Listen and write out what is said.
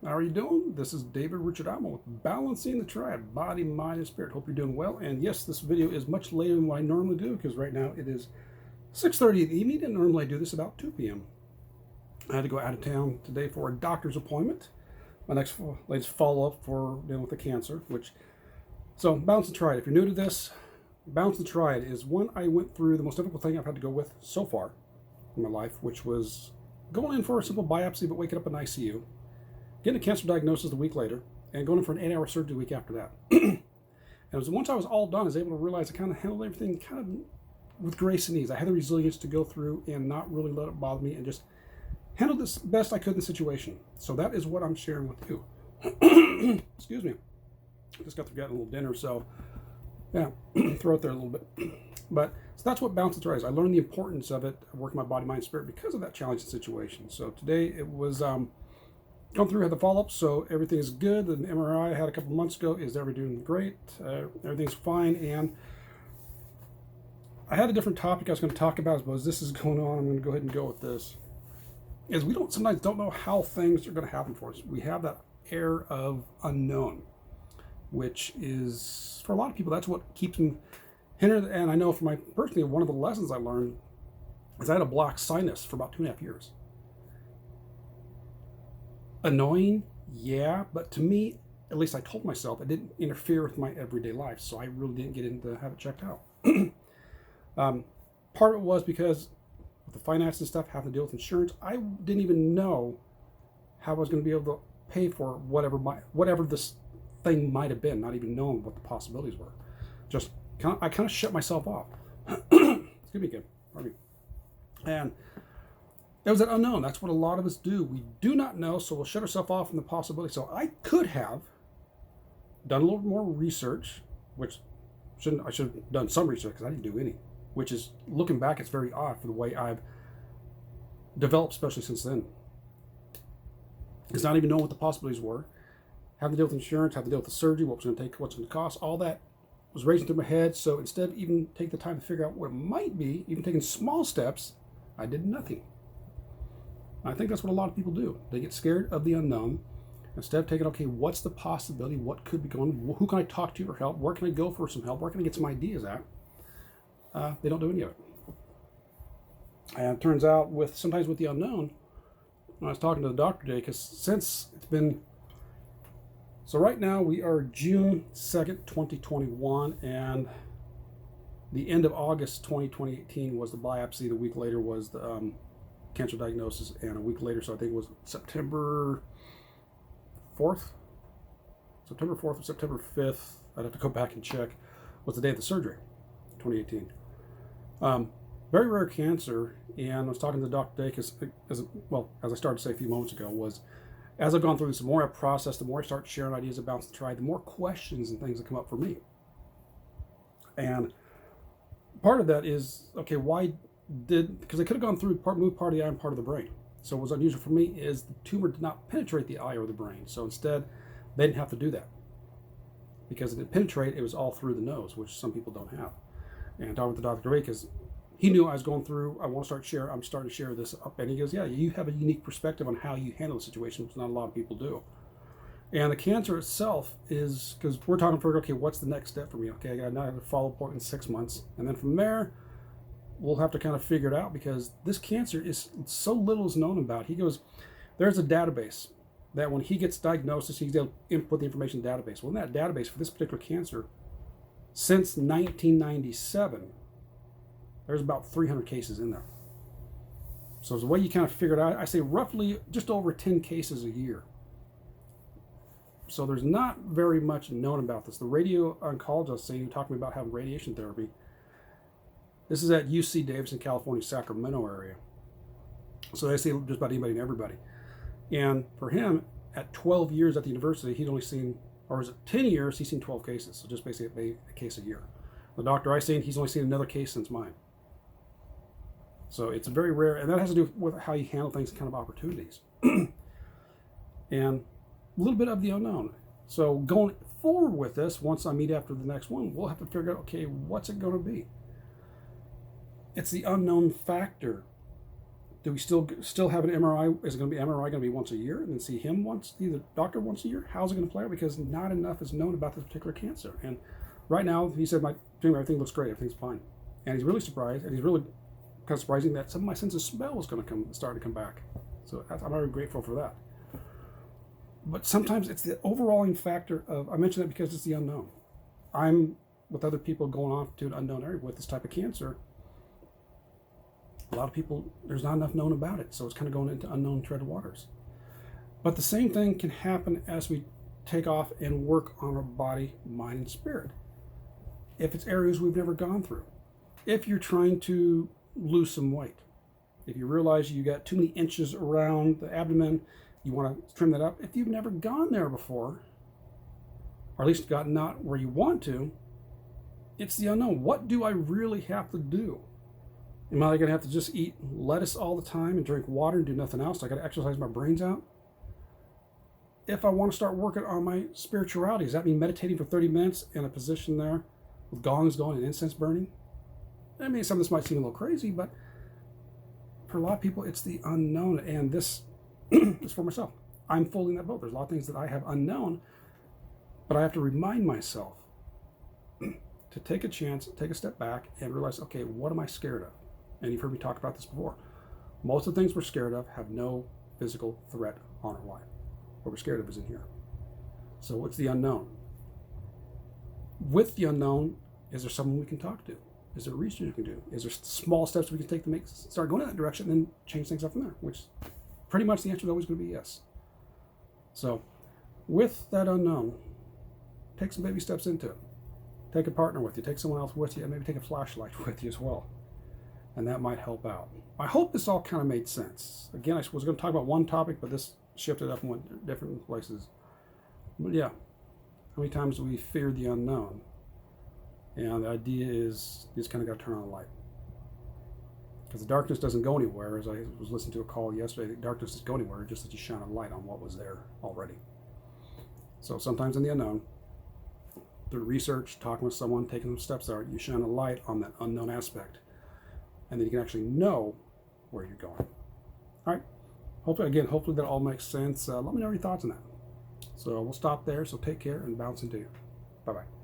How are you doing? This is David Richard Amo with Balancing the Triad, Body, Mind, and Spirit. Hope you're doing well. And yes, this video is much later than what I normally do because right now it is 6:30 in the evening, and normally I do this about 2 p.m. I had to go out of town today for a doctor's appointment. My latest follow-up for dealing with the cancer, so Balancing the Triad. If you're new to this, Balancing the Triad is one I went through the most difficult thing I've had to go with so far in my life, which was going in for a simple biopsy but waking up in ICU, getting a cancer diagnosis a week later, and going in for an 8-hour surgery the week after that. And it was once I was all done, I was able to realize I kind of handled everything kind of with grace and ease. I had the resilience to go through and not really let it bother me and just handle this best I could in the situation. So that is what I'm sharing with you. Excuse me. Just got through getting a little dinner, so yeah, throw it there a little bit. But so that's what Balancing the Triad is. I learned the importance of it, working my body, mind, spirit because of that challenging situation. So today it was gone through, had the follow-up, so everything is good. The MRI I had a couple months ago is doing great. Everything's fine, and I had a different topic I was going to talk about, but as this is going on, I'm going to go ahead and go with this. Is we sometimes don't know how things are going to happen for us. We have that air of unknown, which is, for a lot of people, that's what keeps them hindered. And I know for my personally, one of the lessons I learned is I had a blocked sinus for about 2.5 years. Annoying, yeah, but to me, at least I told myself it didn't interfere with my everyday life, so I really didn't get in to have it checked out. Part of it was because with the finance and stuff, having to deal with insurance, I didn't even know how I was going to be able to pay for whatever this thing might have been, not even knowing what the possibilities were. I kind of shut myself off. Excuse me again. Pardon me. And it was that unknown. That's what a lot of us do. We do not know, so we'll shut ourselves off from the possibility. So I could have done a little more research, which I should have done some research because I didn't do any. Which is, looking back, it's very odd for the way I've developed, especially since then. It's not even knowing what the possibilities were. Having to deal with insurance, having to deal with the surgery, what was going to take, what's going to cost, all that was racing through my head. So instead of even taking the time to figure out what it might be, even taking small steps, I did nothing. I think that's what a lot of people do. They get scared of the unknown. Instead of taking, okay, what's the possibility? What could be going on? Who can I talk to for help? Where can I go for some help? Where can I get some ideas at? They don't do any of it. And it turns out, sometimes with the unknown, when I was talking to the doctor today, because since it's been, so right now we are June 2nd, 2021, and the end of August 2018 was the biopsy. The week later was the cancer diagnosis, and a week later, so I think it was September 4th or September 5th, I'd have to go back and check, was the day of the surgery, 2018. Very rare cancer, and I was talking to the doctor today because, as I started to say a few moments ago, was as I've gone through this, the more I process, the more I start sharing ideas about the Triad, the more questions and things that come up for me. And part of that is, okay, because I could have gone through moved part of the eye and part of the brain. So what was unusual for me is the tumor did not penetrate the eye or the brain. So instead, they didn't have to do that. Because it didn't penetrate, it was all through the nose, which some people don't have. And talking with the doctor today, because he knew I was going through, I'm starting to share this up. And he goes, yeah, you have a unique perspective on how you handle the situation, which not a lot of people do. And the cancer itself is, because we're talking for, okay, what's the next step for me? Okay, I got another follow-up point in 6 months. And then from there, we'll have to kind of figure it out because this cancer is so little is known about. He goes, there's a database that when he gets diagnosis, he's able to input the information in the database. Well, in that database for this particular cancer, since 1997, there's about 300 cases in there. So the way you kind of figure it out, I say roughly just over 10 cases a year. So there's not very much known about this. The radio oncologist saying, talking about having radiation therapy. This is at UC Davis in California, Sacramento area. So they see just about anybody and everybody. And for him, at 12 years at the university, he'd only seen, or is it 10 years, he's seen 12 cases. So just basically a case a year. The doctor I seen, he's only seen another case since mine. So it's very rare, and that has to do with how you handle things and kind of opportunities. And a little bit of the unknown. So going forward with this, once I meet after the next one, we'll have to figure out, okay, what's it going to be? It's the unknown factor Do we still have an MRI? Is it going to be MRI going to be once a year, and then see the doctor once a year? How's it going to play out? Because not enough is known about this particular cancer. And right now, he said, everything looks great, everything's fine, and he's really surprised, and he's really kind of surprising that some of my sense of smell is going to start to come back. So I'm very grateful for that. But sometimes it's the overall factor of, I mention that because it's the unknown. I'm with other people going off to an unknown area with this type of cancer. A lot of people, there's not enough known about it, so it's kind of going into unknown tread waters. But the same thing can happen as we take off and work on our body, mind, and spirit. If it's areas we've never gone through, if you're trying to lose some weight, if you realize you got too many inches around the abdomen, you want to trim that up. If you've never gone there before, or at least gotten not where you want to, it's the unknown. What do I really have to do? Am I going to have to just eat lettuce all the time and drink water and do nothing else? I got to exercise my brains out? If I want to start working on my spirituality, does that mean meditating for 30 minutes in a position there with gongs going and incense burning? I mean, some of this might seem a little crazy, but for a lot of people, it's the unknown. And this is for myself. I'm fully in that boat. There's a lot of things that I have unknown, but I have to remind myself to take a chance, take a step back, and realize, okay, what am I scared of? And you've heard me talk about this before. Most of the things we're scared of have no physical threat on our life. What we're scared of is in here. So it's the unknown. With the unknown, is there someone we can talk to? Is there research we can do? Is there small steps we can take to start going in that direction and then change things up from there? Which pretty much the answer is always going to be yes. So with that unknown, take some baby steps into it. Take a partner with you, take someone else with you, and maybe take a flashlight with you as well. And that might help out. I hope this all kind of made sense. Again, I was going to talk about one topic, but this shifted up and went different places. But yeah, how many times do we fear the unknown? And the idea is you just kind of got to turn on the light. Because the darkness doesn't go anywhere. As I was listening to a call yesterday, the darkness doesn't go anywhere, just that you shine a light on what was there already. So sometimes in the unknown, through research, talking with someone, taking some steps out, you shine a light on that unknown aspect. And then you can actually know where you're going. All right. Hopefully that all makes sense. Let me know your thoughts on that. So we'll stop there. So take care and bounce into you. Bye-bye.